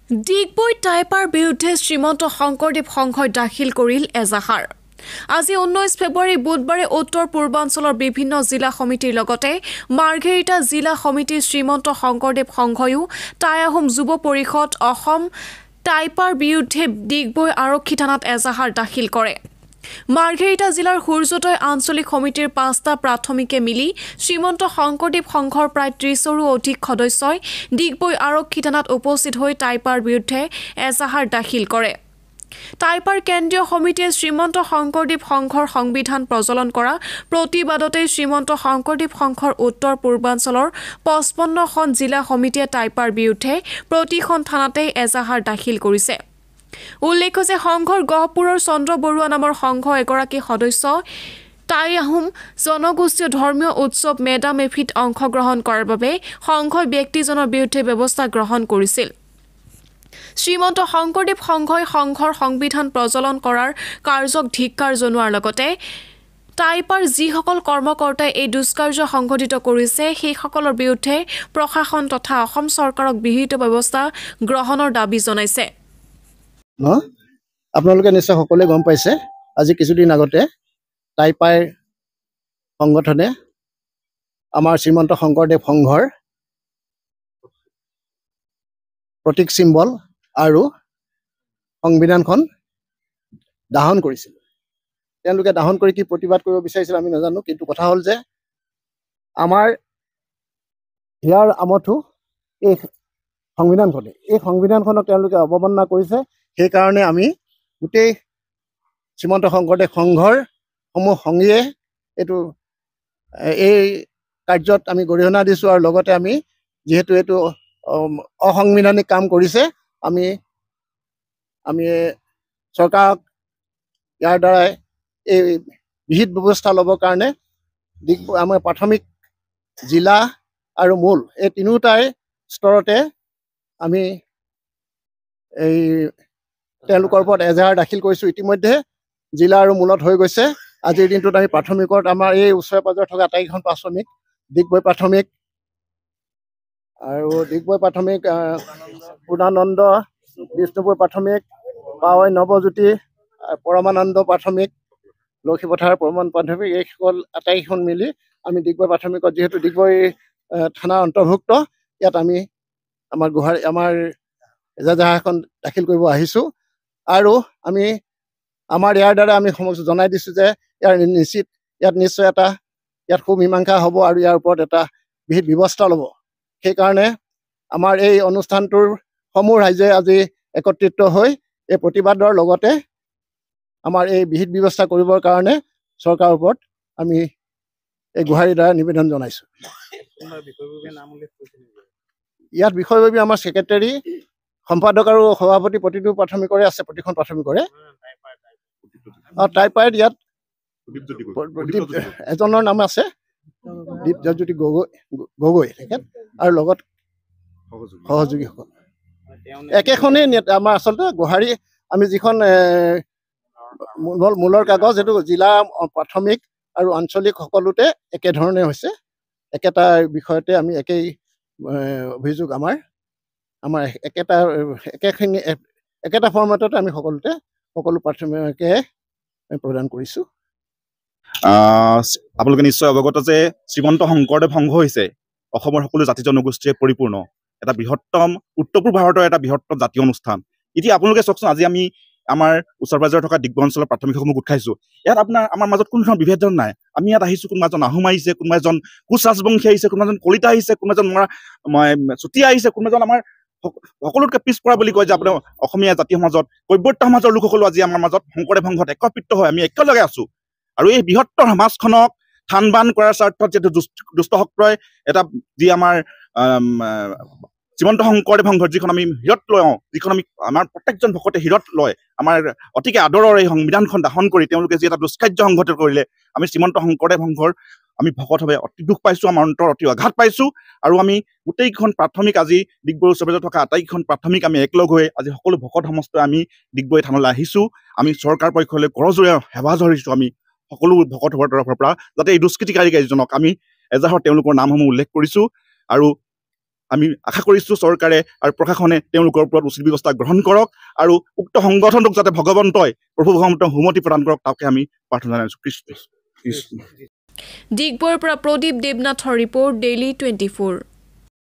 ডিগবৈ টাইপাৰ বিৰুদ্ধে শ্ৰীমন্ত শংকৰদেৱ সংঘই দাখিল কৰিল এজাহাৰ। আজি 19 ফেব্ৰুৱাৰী বুধবাৰে উত্তৰ পূৰ্বাঞ্চলৰ বিভিন্ন জিলা সমিতিৰ লগতে মাৰ্ঘেৰিটা জিলা সমিতিৰ শ্ৰীমন্ত শংকৰদেৱ সংঘয়ো টাই আহোম যুৱ পৰিষদ অসম টাইপাৰ বিৰুদ্ধে ডিগবৈ আৰক্ষী থানাত এজাহাৰ দাখিল কৰে। মাৰ্ঘেৰিটা জিলাৰ সূৰ্যোদয় আঞ্চলিক সমিতিৰ 5টা প্ৰাথমিকে মিলি শ্ৰীমন্ত শংকৰদেৱ সংঘৰ প্ৰায় 30ৰো অধিক সদস্যই ডিগবৈ আৰক্ষী থানাত উপস্থিত হৈ টাইপাৰ বিৰুদ্ধে এজাহাৰ দাখিল কৰে। টাইপাৰ কেন্দ্ৰীয় সমিতিয়ে শ্ৰীমন্ত শংকৰদেৱ সংঘৰ সংবিধান প্ৰজ্বলন কৰা প্ৰতিবাদতে শ্ৰীমন্ত শংকৰদেৱ সংঘৰ উত্তৰ পূৰ্বাঞ্চলৰ 55খন জিলা সমিতিয়ে টাইপাৰ বিৰুদ্ধে প্ৰতিখন থানাতে এজাহাৰ দাখিল কৰিছে। উল্লেখ্য যে সংঘৰ গহপুৰৰ চন্দ্ৰ বৰুৱা নামৰ সংঘ এগৰাকী সদস্য টাই আহোম জনগোষ্ঠীয় ধৰ্মীয় উৎসৱ মেডাম এফিত অংশগ্ৰহণ কৰাৰ বাবে সংঘই ব্যক্তিজনৰ বিৰুদ্ধে ব্যৱস্থা গ্ৰহণ কৰিছিল। শ্ৰীমন্ত শংকৰদেৱ সংঘই সংঘৰ সংবিধান প্ৰজ্বলন কৰাৰ কাৰ্যক ধিক্কাৰ জনোৱাৰ লগতে টাইপাৰ যিসকল কৰ্মকৰ্তাই এই দুষ্কাৰ্য সংঘটিত কৰিছে সেইসকলৰ বিৰুদ্ধে প্ৰশাসন তথা অসম চৰকাৰক বিহিত ব্যৱস্থা গ্ৰহণৰ দাবী জনাইছে। আপোনালোকে নিশ্চয় সকলোৱে গম পাইছে, আজি কিছুদিন আগতে টাইপাৰ সংগঠনে আমাৰ শ্ৰীমন্ত শংকৰদেৱ সংঘৰ প্ৰতীক চিম্বল আৰু সংবিধানখন দাহন কৰিছিল। তেওঁলোকে দাহন কৰি কি প্ৰতিবাদ কৰিব বিচাৰিছিল আমি নাজানো, কিন্তু কথা হ'ল যে আমাৰ হিয়াৰ আমঠু এই সংবিধানখনক তেওঁলোকে অৱমাননা কৰিছে। সেইকাৰণে আমি গোটেই শ্ৰীমন্ত শংকৰদেৱ সংঘৰ সমূহ সংগীয়ে এই কাৰ্যত আমি গৰিহণা দিছোঁ আৰু লগতে আমি যিহেতু এইটো অসাংবিধানিক কাম কৰিছে, আমি চৰকাৰক ইয়াৰ দ্বাৰাই এই বিহিত ব্যৱস্থা ল'বৰ কাৰণে আমাৰ প্ৰাথমিক জিলা আৰু মূল এই তিনিওটাই স্তৰতে আমি এই তেওঁলোকৰ ওপৰত এজাহাৰ দাখিল কৰিছোঁ। ইতিমধ্যে জিলা আৰু মূলত হৈ গৈছে। আজিৰ দিনটোত আমি প্ৰাথমিকত আমাৰ এই ওচৰে পাঁজৰে থকা আটাইকেইখন প্ৰাথমিক ডিগবৈ প্ৰাথমিক আৰু পূৰ্ণানন্দ বিষ্ণুপুৰ প্ৰাথমিক, পাৱৈ নৱজ্যোতি, পৰমানন্দ প্ৰাথমিক, লক্ষীপথাৰ পৰমান প্ৰাথমিক, এইসকল আটাইকেইখন মিলি আমি ডিগবৈ প্ৰাথমিকত যিহেতু ডিগবৈ থানাৰ অন্তৰ্ভুক্ত, ইয়াত আমি আমাৰ এজাহাৰ এখন দাখিল কৰিব আহিছোঁ। আৰু আমি আমাৰ ইয়াৰ দ্বাৰা আমি জনাই দিছোঁ যে ইয়াত নিশ্চয় ইয়াত সুমীমাংসা হ'ব আৰু ইয়াৰ ওপৰত এটা বিহিত ব্যৱস্থা ল'ব। সেইকাৰণে আমাৰ এই অনুষ্ঠানটোৰ সমূহ ৰাইজে আজি একত্ৰিত হৈ এই প্ৰতিবাদৰ লগতে আমাৰ এই বিহিত ব্যৱস্থা কৰিবৰ কাৰণে চৰকাৰৰ ওপৰত আমি এই গুহাৰিৰ দ্বাৰা নিবেদন জনাইছোঁ। ইয়াত বিষয়ববী আমাৰ ছেক্ৰেটাৰী, সম্পাদক আৰু সভাপতি প্ৰতিটো প্ৰাথমিকৰে আছে, প্ৰতিখন প্ৰাথমিকৰে। টাইপাৰ ইয়াত এজনৰ নাম আছে দীপজ্যোতি গগৈ তেখেত, আৰু লগত সহযোগীসকল একেখনেই আমাৰ আচলতে গুহাৰি আমি যিখন মূলৰ কাগজ এইটো জিলা প্ৰাথমিক আৰু আঞ্চলিক সকলোতে একেধৰণে হৈছে। একেটা বিষয়তে আমি একেই অভিযোগ আমাৰ একেটা ফৰ্মেটতে আমি সকলো প্ৰাথমিকে প্ৰদান কৰিছোঁ। আপোনালোকে নিশ্চয় অৱগত যে শ্ৰীমন্ত শংকৰদেৱ সংঘ হৈছে অসমৰ সকলো জাতি জনগোষ্ঠীৰে পৰিপূৰ্ণ এটা বৃহত্তম উত্তৰ পূব ভাৰতৰ এটা বৃহত্তম জাতীয় অনুষ্ঠান। এতিয়া আপোনালোকে চাওকচোন, আজি আমি আমাৰ ওচৰ পাজৰে থকা ডিগবৈ অঞ্চলৰ প্ৰাথমিকসমূহ গোট খাইছোঁ। ইয়াত আমাৰ মাজত কোনো ধৰণৰ বিভেদন নাই। আমি ইয়াত আহিছোঁ, কোনোবা এজন আহোম আহিছে, কোনোবা এজন কোচ ৰাজবংশী আহিছে, কোনোবা এজন কলিতা আহিছে, কোনোবা এজন চুতীয়া আহিছে, কোনোবা এজন আমাৰ সকলোতকৈ পিছপৰা বুলি কয় যে আপোনাৰ অসমীয়া জাতীয় সমাজত কৈৱৰ্ত সমাজৰ লোকসকলো আজি আমাৰ মাজত শংকৰদেৱ সংঘত একত্ৰিত হৈ আমি একেলগে আছোঁ। আৰু এই বৃহত্তৰ সমাজখনক থান বান কৰাৰ স্বাৰ্থত যিহেতু দুষ্ট শক্ৰই এটা যি আমাৰ শ্ৰীমন্ত শংকৰদেৱ সংঘৰ যিখন আমি হিৰত লওঁ, যিখন আমি আমাৰ প্ৰত্যেকজন ভকতে হিৰত লয়, আমাৰ অতিকে আদৰৰ এই সংবিধানখন দাহন কৰি তেওঁলোকে যি এটা দুষ্কাৰ্য সংঘটিত কৰিলে, আমি শ্ৰীমন্ত শংকৰদেৱ সংঘৰ আমি ভকতভাৱে অতি দুখ পাইছোঁ, আমাৰ অন্তৰ অতি আঘাত পাইছোঁ। আৰু আমি গোটেইকেইখন প্ৰাথমিক আজি ডিগবৈ ওচৰে পাজৰে থকা আটাইকেইখন প্ৰাথমিক আমি একলগ হৈ আজি সকলো ভকত সমষ্টি আমি ডিগবৈ থানলৈ আহিছোঁ। আমি চৰকাৰ পক্ষলৈ কৰজোৰে সেৱা ধৰিছোঁ আমি সকলো ভকতৰ তৰফৰ পৰা, যাতে এই দুষ্কৃতিকাৰী কেইজনক আমি এজাহাৰ তেওঁলোকৰ নামসমূহ উল্লেখ কৰিছোঁ। আৰু আমি আশা কৰিছোঁ চৰকাৰে আৰু প্ৰশাসনে তেওঁলোকৰ ওপৰত উচিত ব্যৱস্থা গ্ৰহণ কৰক আৰু উক্ত সংগঠনটোক যাতে ভগৱন্তই প্ৰভু ভগৱন্তই সুমতি প্ৰদান কৰক তাকে আমি প্ৰাৰ্থনা জনাইছোঁ। কৃষ্ণ। ডিগবৈৰ পৰা প্ৰদীপ দেৱনাথৰ ৰিপৰ্ট, ডেইলি 24।